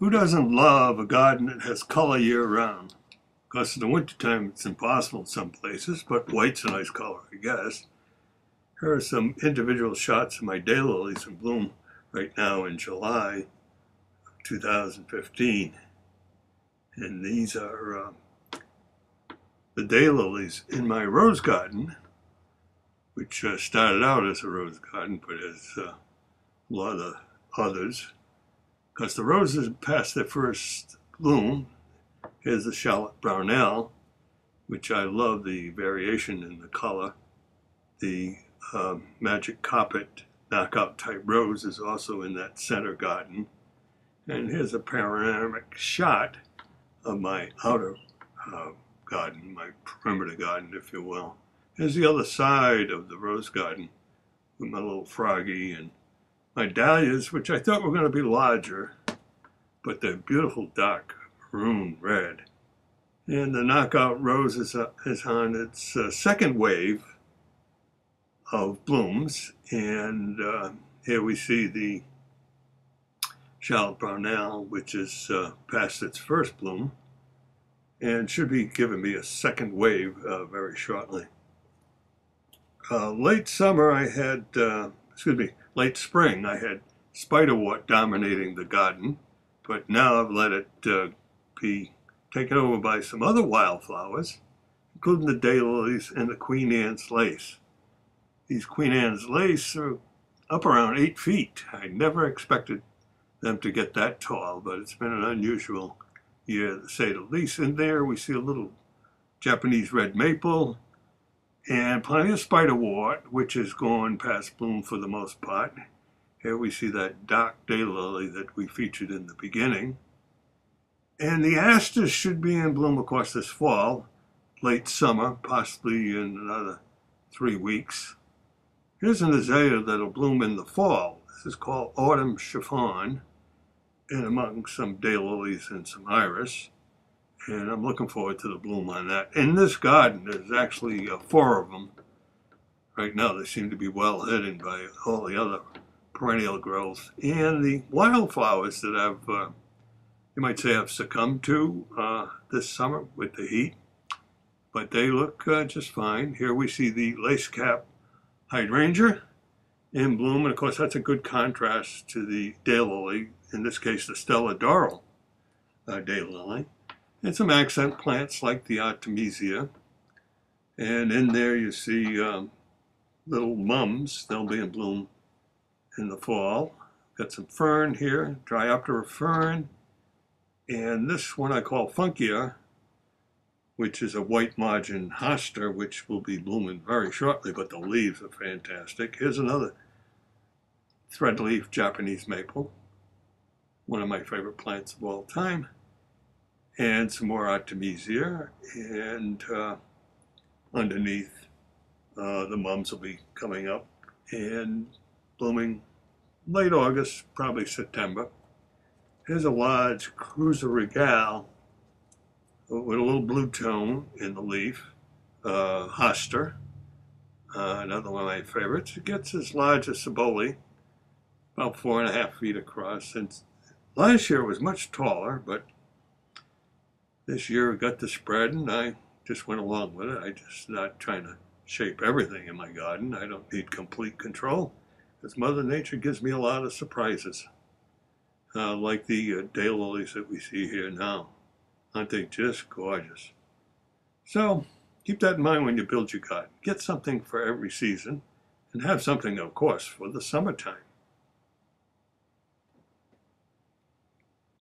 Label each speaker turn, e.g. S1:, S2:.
S1: Who doesn't love a garden that has color year-round? Of course, in the wintertime, it's impossible in some places, but white's a nice color, I guess. Here are some individual shots of my daylilies in bloom right now in July of 2015. And these are the daylilies in my rose garden, which started out as a rose garden, but has a lot of others. Because the roses past their first bloom. Here's the Charlotte Brownell, which I love the variation in the color. The Magic Carpet knockout type rose is also in that center garden. And here's a panoramic shot of my outer garden, my perimeter garden, if you will. Here's the other side of the rose garden with my little froggy and my dahlias, which I thought were going to be larger, but they're beautiful dark maroon red. And the knockout rose is on its second wave of blooms. And here we see the Charlotte Brownell, which is past its first bloom and should be giving me a second wave very shortly. Late summer I had, late spring I had spiderwort dominating the garden, but now I've let it be taken over by some other wildflowers, including the daylilies and the Queen Anne's lace. These Queen Anne's lace are up around 8 feet. I never expected them to get that tall, but it's been an unusual year, to say the least. In there we see a little Japanese red maple and plenty of spiderwort, which is going past bloom for the most part. Here we see that dark daylily that we featured in the beginning. And the asters should be in bloom, of course, this fall, late summer, possibly in another 3 weeks. Here's an azalea that'll bloom in the fall. This is called autumn chiffon, and among some daylilies and some iris. And I'm looking forward to the bloom on that. In this garden, there's actually 4 of them. Right now, they seem to be well hidden by all the other perennial growth. And the wildflowers that I've, you might say, I've succumbed to this summer with the heat. But they look just fine. Here we see the lace cap hydrangea in bloom. And of course, that's a good contrast to the daylily, in this case, the Stella Doral daylily. And some accent plants like the Artemisia. And in there you see little mums. They'll be in bloom in the fall. Got some fern here, Dryoptera fern. And this one I call Funkia, which is a white margin hoster, which will be blooming very shortly, but the leaves are fantastic. Here's another threadleaf Japanese maple, one of my favorite plants of all time. And some more Artemisia, and underneath the mums will be coming up and blooming late August, probably September. Here's a large Cruiser Regale with a little blue tone in the leaf, hoster, another one of my favorites. It gets as large as Ciboli, about 4.5 feet across. And last year it was much taller, but this year it got to spread, and I just went along with it. I'm just not trying to shape everything in my garden. I don't need complete control, because Mother Nature gives me a lot of surprises, like the daylilies that we see here now. Aren't they just gorgeous? So keep that in mind when you build your garden. Get something for every season, and have something, of course, for the summertime.